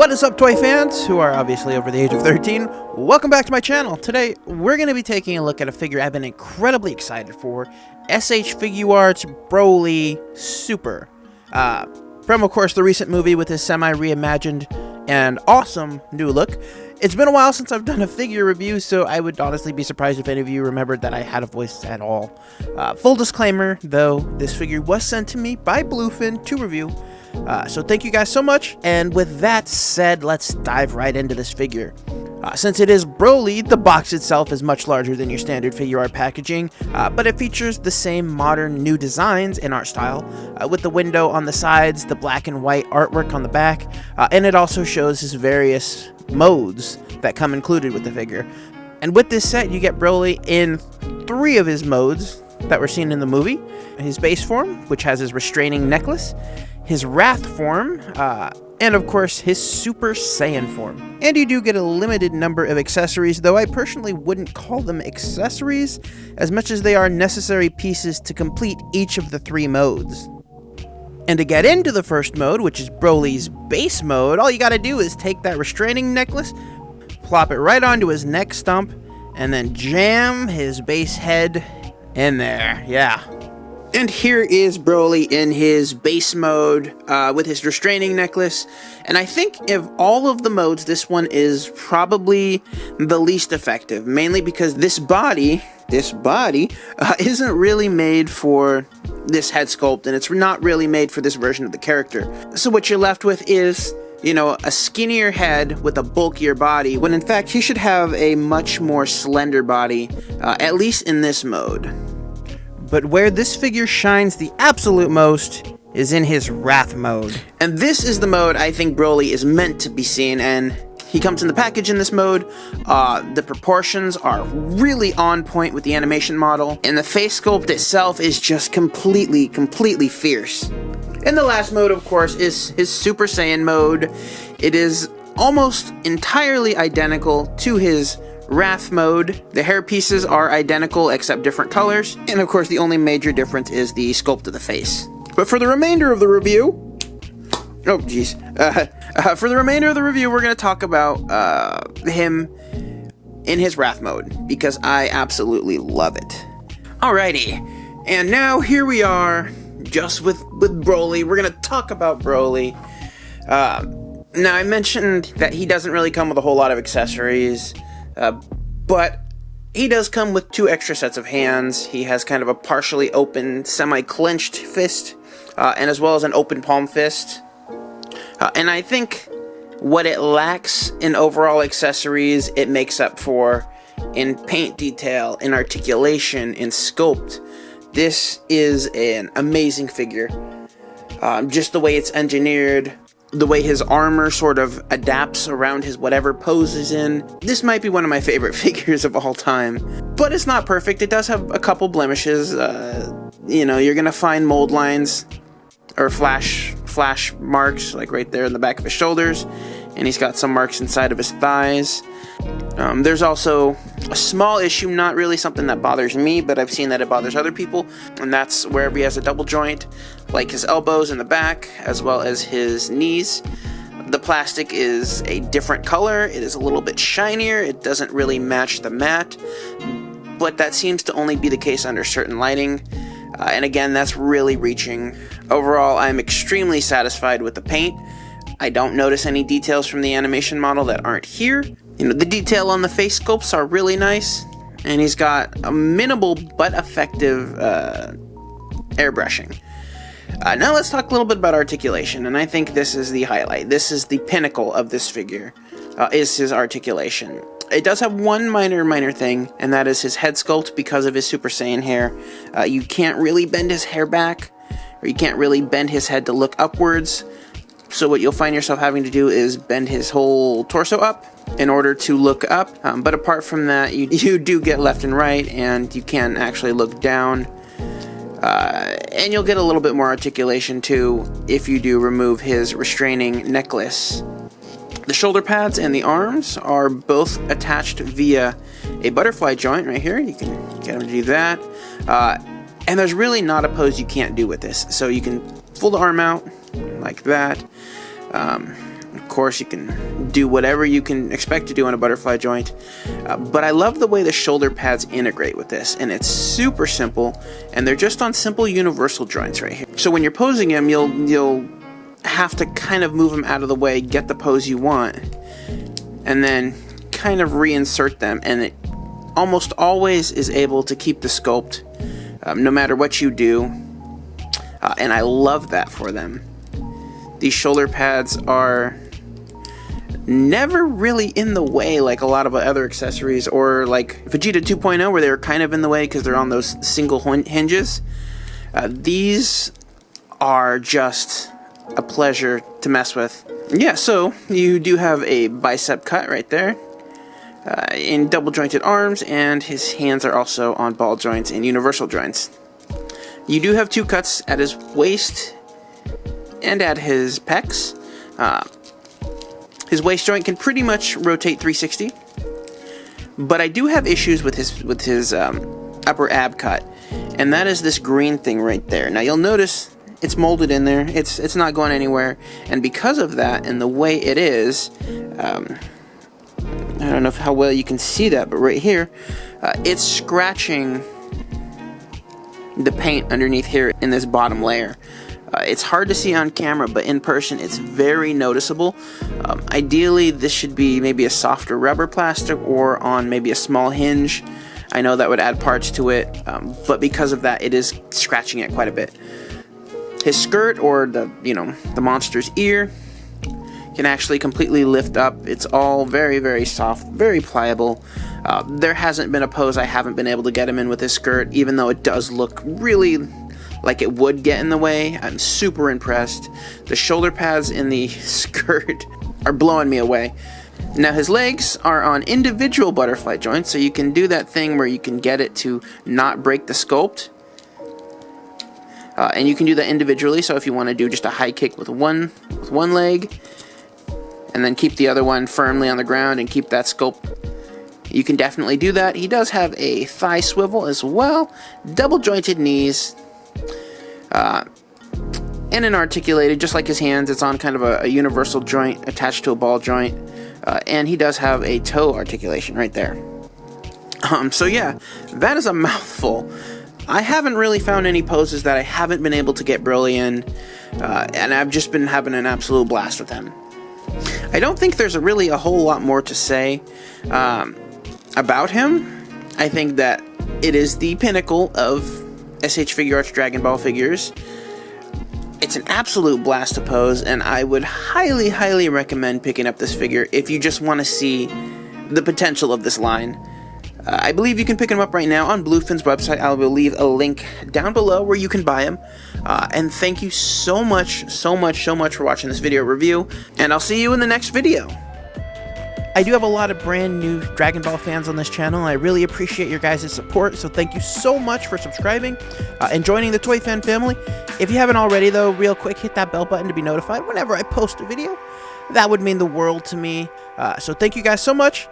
What is up, toy fans who are obviously over the age of 13? Welcome back to my channel. Today, we're going to be taking a look at a figure I've been incredibly excited for, SH Figuarts BROLY Super. From, of course, the recent movie with his semi-reimagined and awesome new look. It's been a while since I've done a figure review, so I would honestly be surprised if any of you remembered that I had a voice at all. Full disclaimer, though, this figure was sent to me by Bluefin to review. So thank you guys so much, and with that said, let's dive right into this figure. Since it is BROLY, the box itself is much larger than your standard figure art packaging, but it features the same modern new designs in art style, with the window on the sides, the black and white artwork on the back, and it also shows his various modes that come included with the figure. And with this set, you get BROLY in 3 of his modes that were seen in the movie. His base form, which has his restraining necklace, his Wrath form, and of course his Super Saiyan form. And you do get a limited number of accessories, though I personally wouldn't call them accessories as much as they are necessary pieces to complete each of the 3 modes. And to get into the first mode, which is BROLY's base mode, all you gotta do is take that restraining necklace, plop it right onto his neck stump, and then jam his base head in there. Yeah. And here is BROLY in his base mode with his restraining necklace. And I think of all of the modes, this one is probably the least effective, mainly because this body isn't really made for this head sculpt, and it's not really made for this version of the character. So what you're left with is, you know, a skinnier head with a bulkier body, when in fact he should have a much more slender body, at least in this mode. But where this figure shines the absolute most is in his Wrath mode. And this is the mode I think BROLY is meant to be seen, and he comes in the package in this mode. The proportions are really on point with the animation model, and the face sculpt itself is just completely fierce. And the last mode, of course, is his Super Saiyan mode. It is almost entirely identical to his Wrath mode. The hair pieces are identical except different colors, and of course the only major difference is the sculpt of the face. But for the remainder of the review, for the remainder of the review, we're going to talk about him in his Wrath mode, because I absolutely love it. Alrighty, and now here we are, just with BROLY. We're going to talk about BROLY. Now, I mentioned that he doesn't really come with a whole lot of accessories, but he does come with 2 extra sets of hands. He has kind of a partially open, semi-clenched fist, and as well as an open palm fist. And I think what it lacks in overall accessories, it makes up for in paint detail, in articulation, in sculpt. This is an amazing figure. Just the way it's engineered, the way his armor sort of adapts around his whatever pose is in. This might be one of my favorite figures of all time. But it's not perfect. It does have a couple blemishes. You know, you're gonna find mold lines or flash marks, like right there in the back of his shoulders. And he's got some marks inside of his thighs. There's also a small issue, not really something that bothers me, but I've seen that it bothers other people, and that's wherever he has a double joint, like his elbows in the back, as well as his knees. The plastic is a different color, it is a little bit shinier, it doesn't really match the matte, but that seems to only be the case under certain lighting, and again, that's really reaching. Overall, I'm extremely satisfied with the paint. I don't notice any details from the animation model that aren't here. You know, the detail on the face sculpts are really nice, and he's got a minimal but effective airbrushing. Now let's talk a little bit about articulation, and I think this is the highlight. This is the pinnacle of this figure, is his articulation. It does have one minor thing, and that is his head sculpt because of his Super Saiyan hair. You can't really bend his hair back, or you can't really bend his head to look upwards. So what you'll find yourself having to do is bend his whole torso up in order to look up. But apart from that, you do get left and right, and you can actually look down. And you'll get a little bit more articulation too if you do remove his restraining necklace. The shoulder pads and the arms are both attached via a butterfly joint right here. You can get him to do that. And there's really not a pose you can't do with this. So you can pull the arm out like that. Of course, you can do whatever you can expect to do on a butterfly joint. But I love the way the shoulder pads integrate with this, and it's super simple, and they're just on simple universal joints right here. So when you're posing them, you'll have to kind of move them out of the way, get the pose you want, and then kind of reinsert them, and it almost always is able to keep the sculpt no matter what you do, and I love that for them. These shoulder pads are never really in the way like a lot of other accessories, or like Vegeta 2.0 where they're kind of in the way because they're on those single hinges. These are just a pleasure to mess with. Yeah, so you do have a bicep cut right there in double jointed arms, and his hands are also on ball joints and universal joints. You do have 2 cuts at his waist and at his pecs. His waist joint can pretty much rotate 360, but I do have issues with his upper ab cut, and that is this green thing right there. Now you'll notice it's molded in there. It's not going anywhere, and because of that and the way it is, I don't know how well you can see that, but right here, it's scratching the paint underneath here in this bottom layer. It's hard to see on camera, but in person it's very noticeable. Ideally, this should be maybe a softer rubber plastic or on maybe a small hinge. I know that would add parts to it, but because of that, it is scratching it quite a bit. His skirt, or the monster's ear, can actually completely lift up. It's all very, very soft, very pliable. There hasn't been a pose I haven't been able to get him in with his skirt, even though it does look really like it would get in the way. I'm super impressed. The shoulder pads in the skirt are blowing me away. Now his legs are on individual butterfly joints, so you can do that thing where you can get it to not break the sculpt. And you can do that individually, so if you want to do just a high kick with one leg, and then keep the other one firmly on the ground and keep that sculpt, you can definitely do that. He does have a thigh swivel as well, double jointed knees, and an articulated, just like his hands, it's on kind of a universal joint attached to a ball joint, and he does have a toe articulation right there. So yeah, that is a mouthful. I haven't really found any poses that I haven't been able to get BROLY in, and I've just been having an absolute blast with him. I don't think there's really a whole lot more to say about him. I think that it is the pinnacle of SH Figuarts Dragon Ball figures. It's an absolute blast to pose, and I would highly, highly recommend picking up this figure if you just want to see the potential of this line. I believe you can pick him up right now on Bluefin's website. I will leave a link down below where you can buy him. And thank you so much for watching this video review, and I'll see you in the next video. I do have a lot of brand new Dragon Ball fans on this channel. I really appreciate your guys' support, so thank you so much for subscribing and joining the Toy Fan family. If you haven't already, though, real quick, hit that bell button to be notified whenever I post a video. That would mean the world to me. So thank you guys so much,